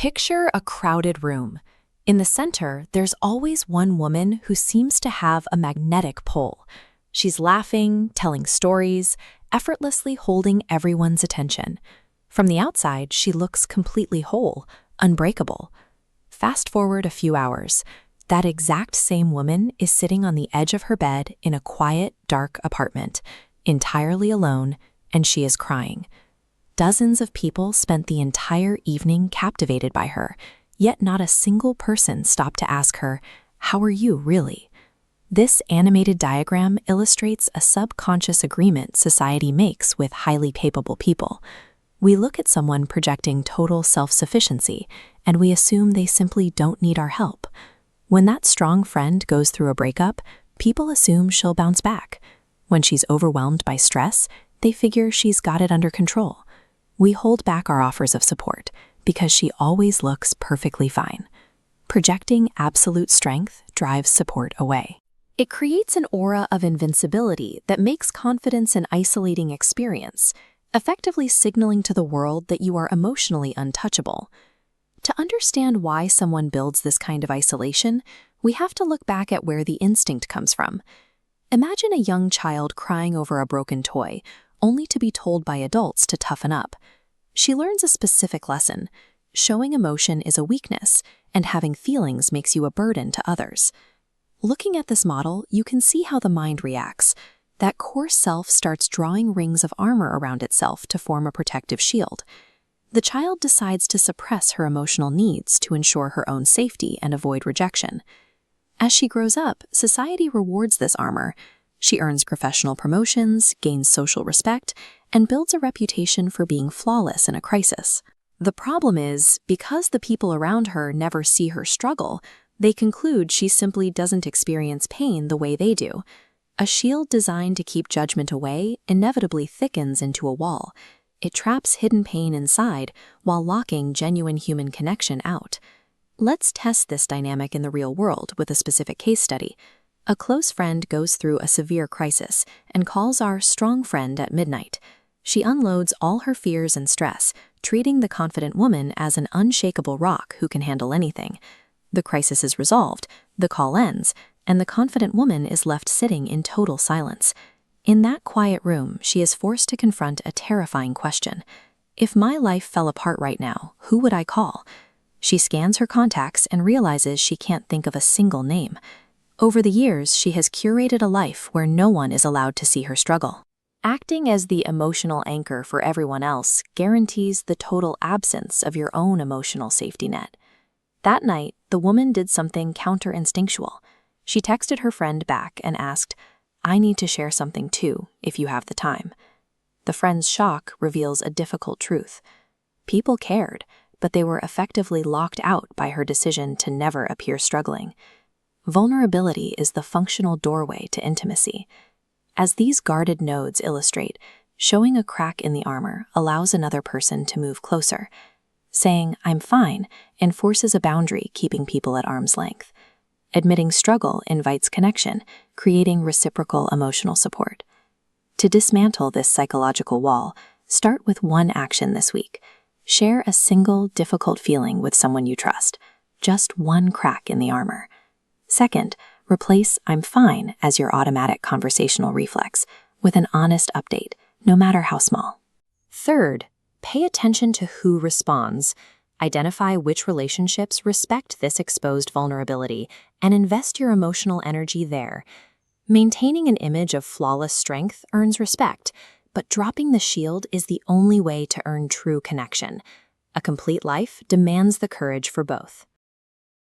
Picture a crowded room. In the center, there's always one woman who seems to have a magnetic pull. She's laughing, telling stories, effortlessly holding everyone's attention. From the outside, she looks completely whole, unbreakable. Fast forward a few hours. That exact same woman is sitting on the edge of her bed in a quiet, dark apartment, entirely alone, and she is crying. Dozens of people spent the entire evening captivated by her, yet not a single person stopped to ask her, "How are you, really?" This animated diagram illustrates a subconscious agreement society makes with highly capable people. We look at someone projecting total self-sufficiency, and we assume they simply don't need our help. When that strong friend goes through a breakup, people assume she'll bounce back. When she's overwhelmed by stress, they figure she's got it under control. We hold back our offers of support because she always looks perfectly fine. Projecting absolute strength drives support away. It creates an aura of invincibility that makes confidence an isolating experience, effectively signaling to the world that you are emotionally untouchable. To understand why someone builds this kind of isolation, we have to look back at where the instinct comes from. Imagine a young child crying over a broken toy, only to be told by adults to toughen up. She learns a specific lesson. Showing emotion is a weakness, and having feelings makes you a burden to others. Looking at this model, you can see how the mind reacts. That core self starts drawing rings of armor around itself to form a protective shield. The child decides to suppress her emotional needs to ensure her own safety and avoid rejection. As she grows up, society rewards this armor. She earns professional promotions, gains social respect, and builds a reputation for being flawless in a crisis. The problem is, because the people around her never see her struggle, they conclude she simply doesn't experience pain the way they do. A shield designed to keep judgment away inevitably thickens into a wall. It traps hidden pain inside while locking genuine human connection out. Let's test this dynamic in the real world with a specific case study. A close friend goes through a severe crisis and calls our strong friend at midnight. She unloads all her fears and stress, treating the confident woman as an unshakable rock who can handle anything. The crisis is resolved, the call ends, and the confident woman is left sitting in total silence. In that quiet room, she is forced to confront a terrifying question. If my life fell apart right now, who would I call? She scans her contacts and realizes she can't think of a single name. Over the years, she has curated a life where no one is allowed to see her struggle. Acting as the emotional anchor for everyone else guarantees the total absence of your own emotional safety net. That night, the woman did something counter-instinctual. She texted her friend back and asked, "I need to share something too, if you have the time." The friend's shock reveals a difficult truth. People cared, but they were effectively locked out by her decision to never appear struggling. Vulnerability is the functional doorway to intimacy. As these guarded nodes illustrate, showing a crack in the armor allows another person to move closer. Saying, "I'm fine," enforces a boundary keeping people at arm's length. Admitting struggle invites connection, creating reciprocal emotional support. To dismantle this psychological wall, start with one action this week. Share a single difficult feeling with someone you trust, just one crack in the armor. Second, replace "I'm fine" as your automatic conversational reflex with an honest update, no matter how small. Third, pay attention to who responds. Identify which relationships respect this exposed vulnerability and invest your emotional energy there. Maintaining an image of flawless strength earns respect, but dropping the shield is the only way to earn true connection. A complete life demands the courage for both.